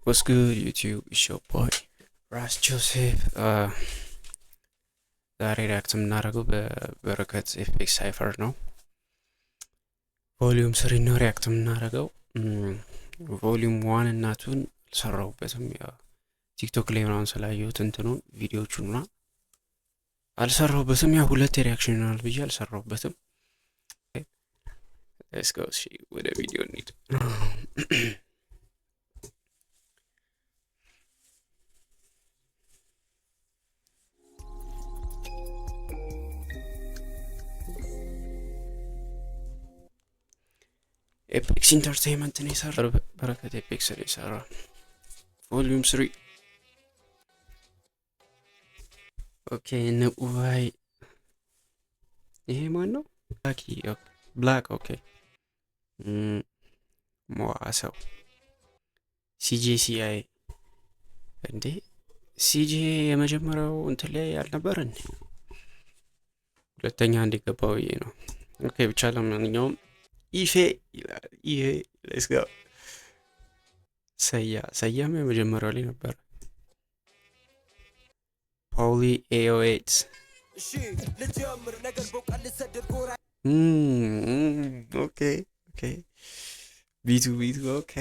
What's good, YouTube? It's your boy Ras Joseph. ዛሬ ሪያክት የምናደርገው በበረከት ኤፌክስ ሳይፈር ነው። ቮሊዩም 3 ነው ሪያክት የምናደርገው። ቮሊዩም 1 እና 2 አልሰራሁበትም። ያው ቲክቶክ ላይ ምናምን ስላየሁት እንትኑን ቪዲዮቹንና አልሰራሁበትም። ያው ሁለት ሪያክሽን ይሆናል ብዬ አልሰራሁበትም። ሌትስ ጎ ወደ ቪዲዮ እንሂድ። ኤፔክስ ኢንተርቴይንመንት ነው የሰራው። በረከት ኤፔክስ ነው የሰራው። ቮሊዩም 3 ኦኬ። ነቁባይ ይሄ ማን ነው? ብላክ ኦኬ። ሞአሰው ሲጄሲአይ እንዴ ሲጄ የመጀመሪያው እንትን ላይ ያልነበረን ሁለተኛ እንዲገባው ይሄ ነው። ኦኬ ብቻ ለማንኛውም ይሄ ሌትስ ጎ ሰያም የመጀመሪያው ላይ ነበር። ፖሊ ኤኦ8 ኦኬ ቢቱ ኦኬ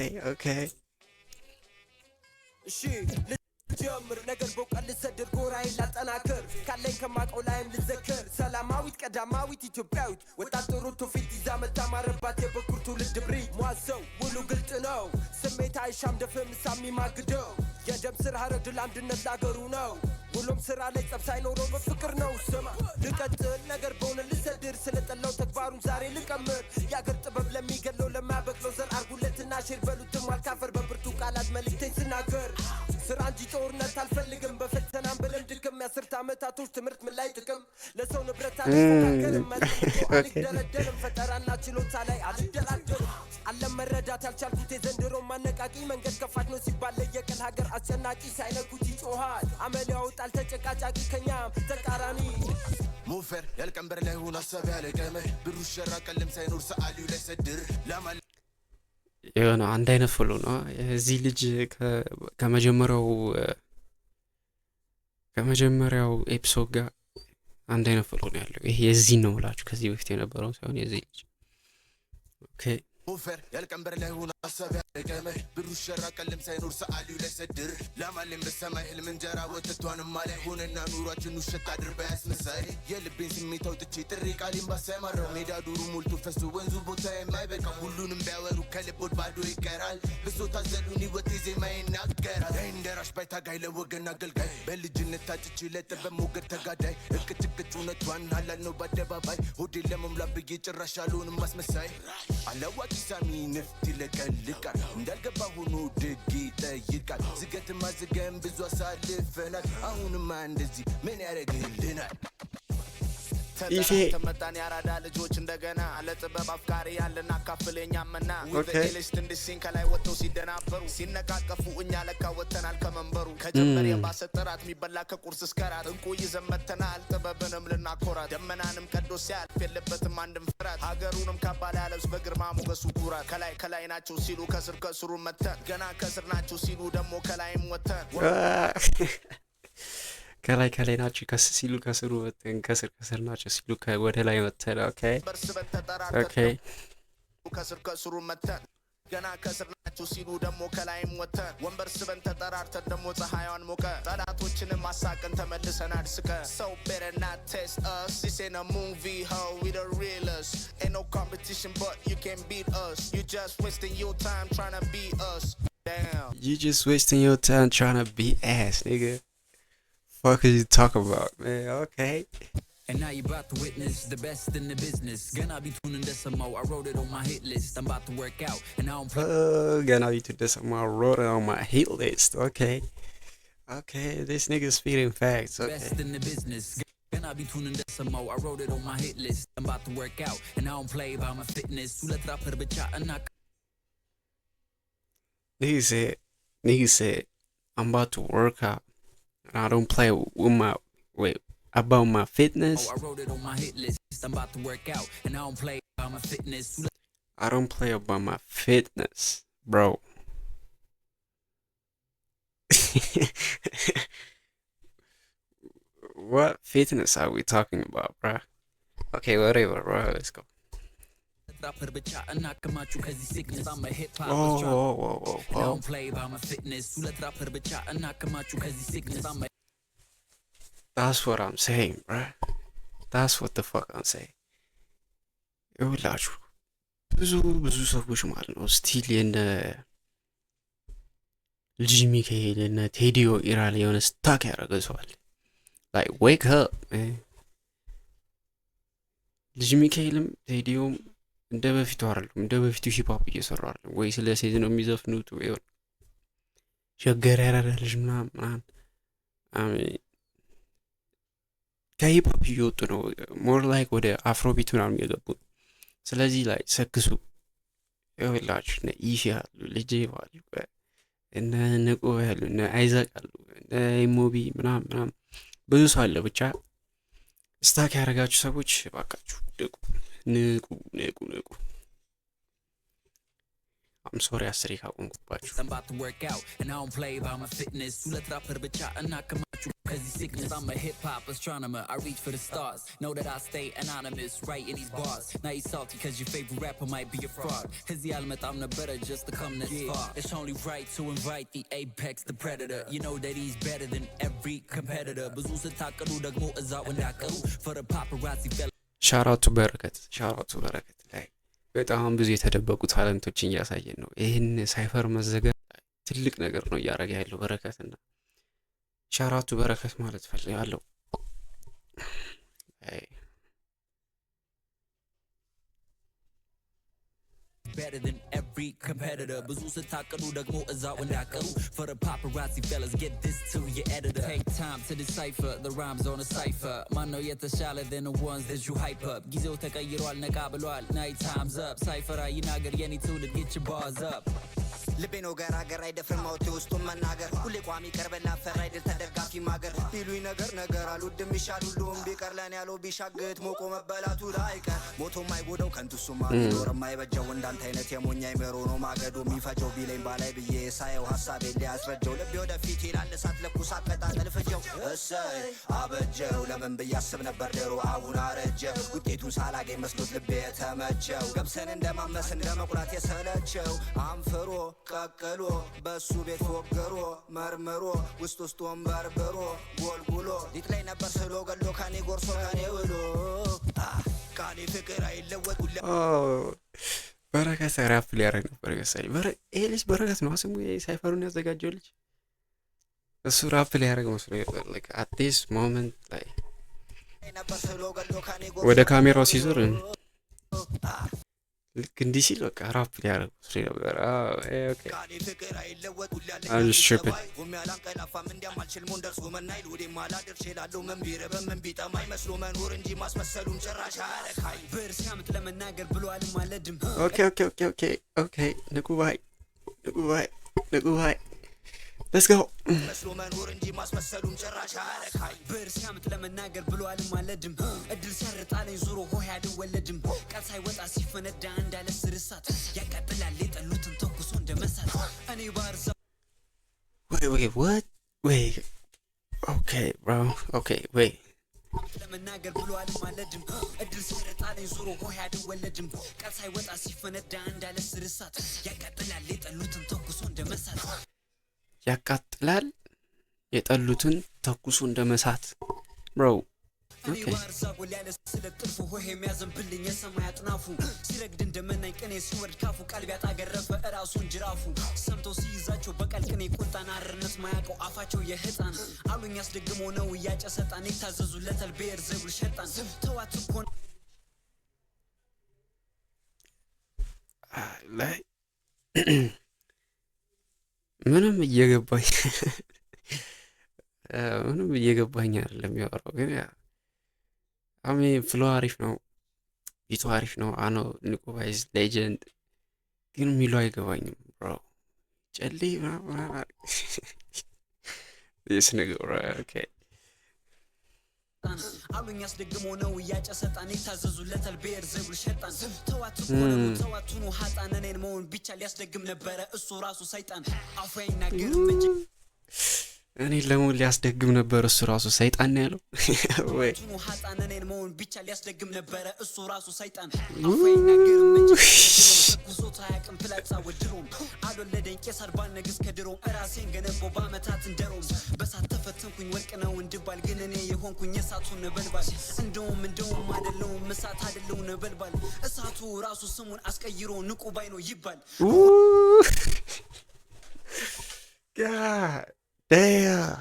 ጀምር ነገር በቃል ልሰድር ጎራዬን ላጠናክር ካለኝ ከማቀው ላይም ልዘክር ሰላማዊት ቀዳማዊት ኢትዮጵያዊት ወጣት ፊት ይዛ መታማረባት የበኩር ትውልድ ብሪ ሟሰው ሙሉ ግልጥ ነው ስሜት አይሻም ደፍም ሳሚ ማግደው የደም ስር ሀረግ ለአንድነት ላገሩ ነው ሁሉም ስራ ላይ ጸብ ሳይኖረው በፍቅር ነው ስማ ልቀጥል ነገር በሆነ ልሰድር ስለጠላው ተግባሩን ዛሬ ልቀምር የአገር ጥበብ ለሚገለው ለማያበቅለው ዘር አርጉለትና ሼር በሉትም አልካፈር በብርቱ ቃላት መልእክቴን ስናገር ስራ እንጂ ጦርነት አልፈልግም በፈተናም ብለም ድክም የአስርት ዓመታቶች ትምህርት ምን ላይ ጥቅም ለሰው ንብረት አልተካከልም አልደረደርም ፈጠራና ችሎታ ላይ አልደራደርም አለም መረዳት ያልቻልኩት የዘንድሮ ማነቃቂ መንገድ ከፋት ነው ሲባል ለየቀን ሀገር አስጨናቂ ሳይነኩት ይጮሃል አመል ያወጣል ተጨቃጫቂ ከኛም ተቃራኒ ሙፈር ያልቀንበር ላይ ሆኖ ሀሳብ ያለቀመ ብሩ ሸራ ቀለም ሳይኖር ሰዓሊው ላይ ሰድር ለማለ የሆነ አንድ አይነት ፍሎ ነው እዚህ ልጅ ከመጀመሪያው ኤፒሶድ ጋር አንድ አይነት ፍሎ ነው ያለው። ይሄ የዚህ ነው ብላችሁ ከዚህ በፊት የነበረው ሳይሆን የዚህ ልጅ ኦኬ ሙፈር ያልቀንበር ላይ ሆኖ ሀሳብ ያለቀመ ብሩ ሸራ ቀለም ሳይኖር ሰዓሊው ላይ ሰድር ለማለም በሰማይ ህልም እንጀራ ወተቷንም ማላይ ሆነና ኑሯችን ውሸት አድርባ ያስመሳይ የልቤን ስሜት አውጥቼ ጥሪ ቃሌን ባሰማራው ሜዳ ዱሩ ሞልቶ ፈሱ ወንዙ ቦታ የማይበቃ ሁሉንም ቢያወሩ ከልቦት ባዶ ይቀራል ብሶት አዘሉን ህይወት ዜማ ይናገራል እንደራሽ ባይታጋይ ለወገን አገልጋይ በልጅነት ታጭቼ ለጥበብ ሞገድ ተጋዳይ እቅጭቅጭ እውነቷን ሀላል ነው በአደባባይ ሆዴን ለመሙላት ብዬ ጭራሽ አልሆንም ማስመሳይ አለዋቂ ሳሚ ንፍት ይለቀልቃል እንዳልገባ ሆኖ ድግ ይጠይቃል ዝገትማ ዝገን ብዙ አሳልፈናል አሁንማ እንደዚህ ምን ያደርግልናል ተመጣን ያራዳ ልጆች እንደገና ለጥበብ አፍቃሪ ያለና ካፍለኛምና ወደሌስ እንድሲን ከላይ ወጥተው ሲደናበሩ ሲነቃቀፉ እኛ ለካ ወተናል ከመንበሩ ከጀመር የባሰጠራት የሚበላ ከቁርስ እስከራት እንቁ ይዘመተናል ጥበብንም ልናኮራት ደመናንም ቀዶ ሲያልፍ የለበትም አንድም ፍራት ሀገሩንም ካባላ ያለብስ በግርማ ሞገሱ ኩራት ከላይ ናቸው ሲሉ ከስሩ መተን ገና ከስር ናቸው ሲሉ ደግሞ ከላይም ወተን ከላይ ናቸው ሲሉ ከስሩ ወተን ከስር ናቸው ሲሉ ወደ ላይ ወተን ኦኬ ከስሩ መተን ገና ከስር ናቸው ሲሉ ደግሞ ከላይም ወተን ወንበር ስበን ተጠራርተን ደግሞ ፀሐይዋን ሞቀ ጠላቶችንም ማሳቀን ተመልሰናል ስቀ So better not test us This ain't a movie ho we the realest Ain't no competition but you can't beat us You just wasting your time trying to beat us Damn You just wasting your time trying to beat ass nigga What could you talk about, man? Okay. And now you about to witness the best in the business. Gonna be tuning this some more. I wrote it on my hit list. I'm about to work out and I don't play. Gonna be tuning this some more. I wrote it on my hit list. Okay. This nigga's speeding facts. Okay. Best in the business. Gonna be tuning this some more. I wrote it on my hit list. I'm about to work out and I don't play about my fitness. Let rapper bitcha and I. Nigga said, I'm about to work out. I don't play with about my fitness. I wrote it on my hit list. I'm about to work out and I don't play about my fitness. I don't play about my fitness, bro. What fitness are we talking about, bruh? Okay, whatever, bro. Let's go. rapper ብቻ እናከማችሁ ከዚህ sickness I'm a hip hop Whoa. and I don't play by my fitness ሁለት rapper ብቻ እናከማችሁ ከዚህ sickness I'm a That's what I'm saying, bruh. That's what the fuck I'm saying. ይኸውላችሁ ብዙ ሰዎች ማለት ነው ስቲል የነ ልጅ ሚካኤል እና ቴዲዮ ኢራ ላይ የሆነ ስታክ ያደረገ ሰው አለ። like wake up man. ልጅ ሚካኤልም ቴዲዮም እንደ በፊቱ አይደለም፣ እንደ በፊቱ ሂፕ ሆፕ እየሰሩ አይደለም ወይ ስለ ሴት ነው የሚዘፍኑት ወይ ሸገር ያራዳ ልጅ ምናምን ከሂፕ ሆፕ እየወጡ ነው ሞር ላይክ ወደ አፍሮቢት ምናምን እየገቡ። ስለዚህ ላይ ሰክሱ ይኸውላችሁ እነ ኢፊ ያሉ ልጄ ባሉ እነ ንቁ ያሉ እነ አይዛቅ ያሉ እነ ኢሞቢ ምናምን ብዙ ሰው አለ። ብቻ ስታክ ያደረጋችሁ ሰዎች እባካችሁ ንቁ። I'm sorry አስሬ ካቆንኩባችሁ። I'm about to work out and I don't play by my fitness ሁለት rapper ብቻ እናከማችሁ ከዚህ sickness I'm a hip hop astronomer I reach for the stars know that I stay anonymous right in these bars now you salty cause your favorite rapper might be a fraud እዚህ አልመጣም ነበረ just to come this far it's only right to invite the apex the predator you know that he's better than every competitor ብዙ ስታቀዱ ደግሞ እዛው እንዳቀሩ for the paparazzi fella shout out to በረከት ላይ በጣም ብዙ የተደበቁ ታለንቶችን እያሳየን ነው። ይህን ሳይፈር መዘጋት ትልቅ ነገር ነው እያደረገ ያለው በረከትና ሻራቱ በረከት ማለት ፈልጋለሁ። better than every competitor ብዙ ስታቀዱ ደግሞ እዛው እንዳቀሩ for the paparazzi fellas get this to your editor take time to decipher the rhymes on a cipher man know የተሻለ than the ones that you hype up ጊዜው ተቀይሯል ነቃ ብሏል night time's up cipher ይናገር የኔ ትውልድ get your bars up ልቤ ነው ገራገር አይደፍርም አውቴ ውስጡን መናገር ሁሌ ቋሚ ቀርበላ ፈራ አይደል ተደጋፊ ማገር ቢሉኝ ነገር አልወድም ይሻል ሁሉም ቢቀር ለኔ ያለው ቢሻግት ሞቆ መበላቱ ላይቀር ሞቶ ማይጎደው ከንቱሱማ ቢኖር ማይበጀው እንዳንተ አይነት የሞኛ ይመሮ ነው ማገዶ የሚፈጀው ቢለኝ ባላይ ብዬ ሳየው ሐሳቤ ሊያስረጀው ልቤ ወደፊት ይላል እሳት ለኩስ አቀጣጠል ፍጀው እሰይ አበጀው ለምን ብያስብ ነበር ደሮ አሁን አረጀ ውጤቱን ሳላገኝ መስሎት ልቤ ተመቸው ገብሰን እንደማመስ እንደመቁላት የሰለቸው አንፍሮ ቀቀሎ በሱ ቤት ወገሮ መርመሮ ውስጥ ወንበርበሮ ጎልጉሎ ሊጥላይ ነበር ስሎ ገሎ ካኔ ጎርሶ ካኔ ውሎ ካኔ ፍቅር አይለወጥ ሁሉ በረከት ራፕ ሊያረግ ነበር ይመስለኝ። ይሄ ልጅ በረከት ነው ስሙ ሳይፈሩን ያዘጋጀው ልጅ እሱ ራፕ ሊያረግ መስሎኝ like at this moment like ወደ ካሜራው ሲዞር ልክ እንዲህ ሲል በቃ ራፕ ሊያረግ መስሎኝ ነበር። ኦኬ I'm just tripping. Okay. ንቁ ባይ let's go መስሎ መኖር እንጂ ማስመሰሉም ጭራሽ አረካይ በርሻምት ለመናገር ብሏል ማለድም እድል ሰርጣለኝ ዙሮ ሆይ አይወለድም ቃል ሳይወጣ ሲፈነዳ እንዳለ ስርሳት ያቀጥላል የጠሉትን ተኩሶ እንደመሳት እኔ ባርዛ wait okay bro okay wait ለመናገር ብሏል ማለድም እድል ሰርጣለኝ ዙሮ ሆይ አይወለድም ቃል ሳይወጣ ሲፈነዳ እንዳለ ስርሳት ያቀጥላል የጠሉትን ተኩሶ እንደመሳት ያቃጥላል የጠሉትን ተኩሶ እንደመሳት bro እኔ ባርዛጎ ሊያለ ስለጥልፉ ሆሄ የሚያዘንብልኝ የሰማይ አጥናፉ ሲረግድ እንደመናኝ ቅኔ ሲወርድ ካፉ ቀልብ ያጣገረፈ እራሱን ጅራፉ ሰምተው ሲይዛቸው በቃል ቅኔ ቁንጣን አርነት ማያውቀው አፋቸው የህጣን አሉኝ ያስደግሞ ነው እያጨሰጣን ይታዘዙለታል ብሔር ዘጉል ሸጣን ተዋት እኮ ላይ ምንም እየገባኝ አይደለም ያወራው ግን ያ አሜ ፍሎ አሪፍ ነው ቢቱ አሪፍ ነው አኖ ንቁ ባይዝ ሌጀንድ ግን ሚሉ አይገባኝም ብሮ ጨሊ this nigga right okay አሉኝ ያስደግሞ ነው እያጨሰጣን ይታዘዙለታል ብሔር ዘጉል ሸጣን ተዋት እኮ ነው ሀጣን እኔን መሆን ብቻ ሊያስደግም ነበረ እሱ ራሱ ሰይጣን አፉ አይናገርም እንጂ እኔ ለሞን ሊያስደግም ነበር እሱ ራሱ ሰይጣን ነው ያለው ወይ ቱኑ ሐጣን እኔን መሆን ብቻ ሊያስደግም ነበረ እሱ ራሱ ሰይጣን አፈይና ግርም እንጂ ጉዞታ ያቅም ፍላጻ ወድሮም አልወለደኝ ቄሳር ባልነግስ ከድሮም ራሴን ገነባው በአመታት እንደሮም በሳት ተፈተንኩኝ ወርቅ ነው እንድባል ግን እኔ የሆንኩኝ እሳቱን ነበልባል እንደውም አይደለሁም እሳት አይደለሁ ነበልባል እሳቱ ራሱ ስሙን አስቀይሮ ንቁ ባይ ነው ይባል God damn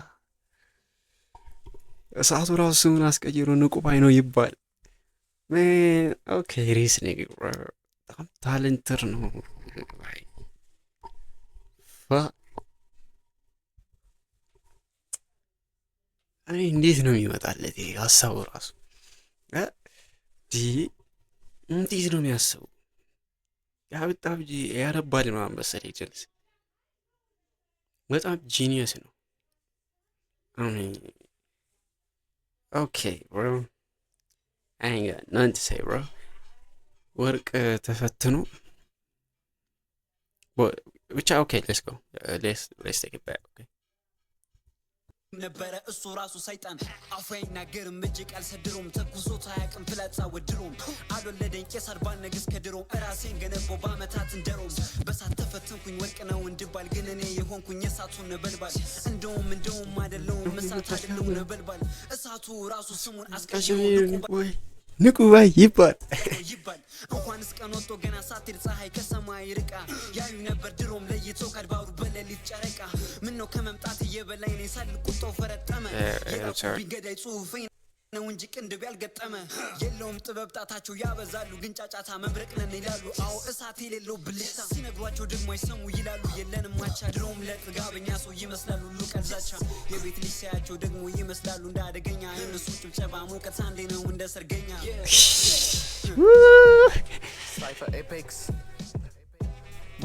እሳቱ ራሱ ስሙን አስቀይሮ ንቁ ባይ ነው ይባል man okay this nigga bro በጣም ታለንትር ነው እኔ እንዴት ነው የሚመጣለት ይሄ ሀሳቡ ራሱ እንዴት ነው የሚያስበው በጣም ያረባል ምናምን መሰለኝ ጀልስ በጣም ጂኒየስ ነው okay bro I ain't got nothing to say bro work ተፈትኖ which okay let's go let's take it back okay ነበረ እሱ ራሱ ሰይጣን አፈይና ግርም እጅ ቃል ሰድሮም ተኩሶታ ያቅም ፍላጻ ወድሮም አልወለደኝ ቄሳር ባልነግስ ከድሮም ራሴን ገነባው በአመታት እንደሮም በሳት ተፈተንኩኝ ወርቅ ነው እንድባል ግን እኔ የሆንኩኝ እሳቱን ነበልባል እንደውም አይደለሁም እሳት አይደለሁ ነበልባል እሳቱ ራሱ ስሙን አስቀይሮ ንቁ ባይ ይባል እንኳንስ ቀን ወጥቶ ገና ሳትል ፀሐይ ከሰማይ ርቃ ያዩ ነበር ድሮም ለይቶ ካድባሩ በሌሊት ጨረቃ ምነው ከመምጣት እየበላይ ነኝ ሳልቁጣው ፈረጠመ ቢገዳይ ጽሁፌን ነው እንጂ ቅንድብ ያልገጠመ የለውም ጥበብ ጣታቸው ያበዛሉ ግን ጫጫታ መብረቅ ነን ይላሉ አዎ እሳት የሌለው ብልታ ሲነግሯቸው ደግሞ አይሰሙ ይላሉ የለንም ማቻ ድሮም ለጥጋበኛ ሰው ይመስላሉ ሁሉ ቀልዛቻ የቤት ልጅ ሲያቸው ደግሞ ይመስላሉ እንዳደገኛ እነሱ ጭብጨባ ሞቀት አንዴ ነው እንደ ሰርገኛ Cypher Apex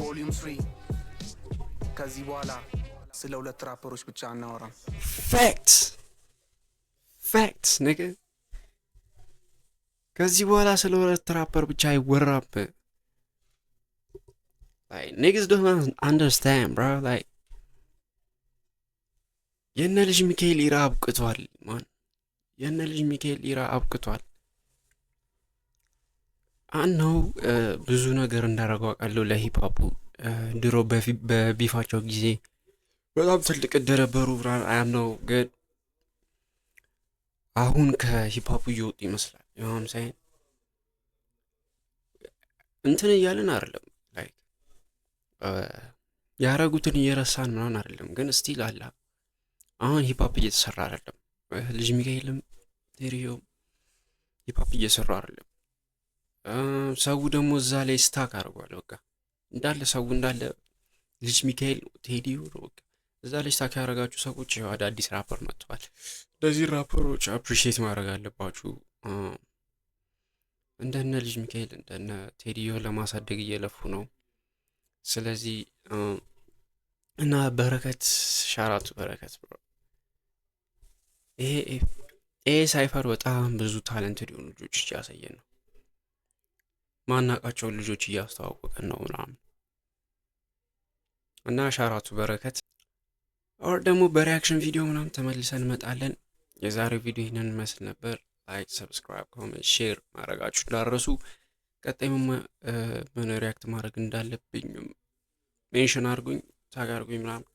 Volume 3 ከዚህ በኋላ ስለ ሁለት ራፐሮች ብቻ እናወራም facts nigga ከዚህ በኋላ ስለ ሁለት ራፐር ብቻ አይወራም like niggas don't understand bro like የነ ልጅ ሚካኤል ኢራ አብቅቷል ማን የነ ልጅ ሚካኤል ኢራ አብቅቷል አነው ብዙ ነገር እንዳረጋው አውቃለሁ ለሂፕሆፕ ድሮ በቢፋቸው ጊዜ በጣም ትልቅ እንደነበሩ ብራን አያምነው ግን አሁን ከሂፕሆፕ እየወጡ ይመስላል ይሁን ሳይን እንትን እያልን አይደለም ላይክ ያረጉትን እየረሳን ምናምን አይደለም ግን ስቲል አለ አሁን ሂፕሆፕ እየተሰራ አይደለም ልጅ ሚካኤልም ቴሪዮ ሂፕሆፕ እየሰራ አይደለም ሰው ደግሞ እዛ ላይ ስታክ አድርጓል በቃ እንዳለ ሰው እንዳለ ልጅ ሚካኤል ቴዲዮ በቃ እዛ ላይ ስታክ ያደረጋችሁ ሰዎች አዳዲስ ራፐር መጥቷል ለዚህ ራፐሮች አፕሪሺየት ማድረግ አለባችሁ እንደነ ልጅ ሚካኤል እንደነ ቴዲዮ ለማሳደግ እየለፉ ነው ስለዚህ እና በረከት ሻራቱ በረከት ብሮ ይሄ ሳይፈር በጣም ብዙ ታለንትድ የሆኑ ልጆች እያሳየን ነው ማናቃቸው ልጆች እያስተዋወቀን ነው ምናምን እና ሻራቱ በረከት ኦር ደግሞ በሪአክሽን ቪዲዮ ምናምን ተመልሰን እንመጣለን የዛሬው ቪዲዮ ይሄንን መስል ነበር ላይክ ሰብስክራይብ ኮሜንት ሼር ማድረጋችሁ እንዳትረሱ ቀጣይም ምን ሪአክት ማድረግ እንዳለብኝ ሜንሽን አድርጉኝ ታግ አድርጉኝ ምናምን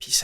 ፒስ